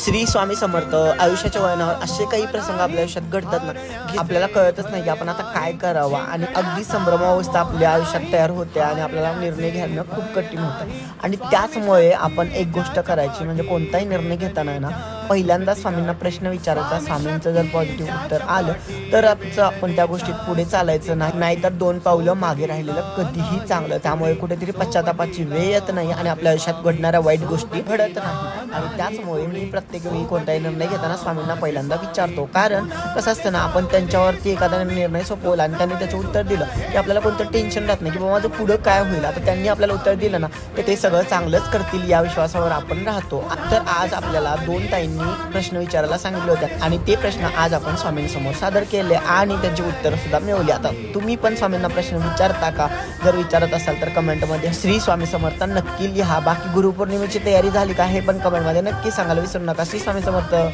श्री स्वामी समर्थ. आयुष्याच्या वळणावर असे काही प्रसंग आपल्या आयुष्यात घडतात ना की आपल्याला कळतच नाही की आपण आता काय करावा आणि अगदी संभ्रमावस्था आपल्या आयुष्यात तयार होते आणि आपल्याला निर्णय घेणं खूप कठीण होतं. आणि त्याचमुळे आपण एक गोष्ट करायची म्हणजे कोणताही निर्णय घेताना ना पहिल्यांदा स्वामींना प्रश्न विचारायचा. स्वामींचं जर पॉझिटिव्ह उत्तर आलं तर आपण त्या गोष्टीत पुढे चालायचं नाही, नाहीतर 2 पावलं मागे राहिलेलं कधीही चांगलं. त्यामुळे कुठेतरी पश्चातापाची वेळ येत नाही आणि आपल्या आयुष्यात घडणाऱ्या वाईट गोष्टी घडत नाही. आणि त्याचमुळे मी प्रत्येक वेळी कोणताही निर्णय घेताना स्वामींना पहिल्यांदा विचारतो. कारण कसं असतं ना, आपण त्यांच्यावरती एखादा निर्णय सोपवला आणि त्यांनी त्याचं उत्तर दिलं की आपल्याला कोणतं टेन्शन राहत नाही की बाबा माझं पुढं काय होईल. आता त्यांनी आपल्याला उत्तर दिलं ना तर ते सगळं चांगलंच करतील या विश्वासावर आपण राहतो. तर आज आपल्याला 2 ताईंनी प्रश्न विचारायला सांगितले होते आणि ते प्रश्न आज आपण स्वामींसमोर सादर केले आणि त्यांची उत्तरं सुद्धा मिळवली. आता तुम्ही पण स्वामींना प्रश्न विचारता का? जर विचारत असाल तर कमेंटमध्ये श्री स्वामी समर्थ नक्की लिहा. बाकी गुरुपौर्णिमेची तयारी झाली का हे पण कमेंटमध्ये नक्की सांगायला विसरू नका. श्री स्वामी समर्थ.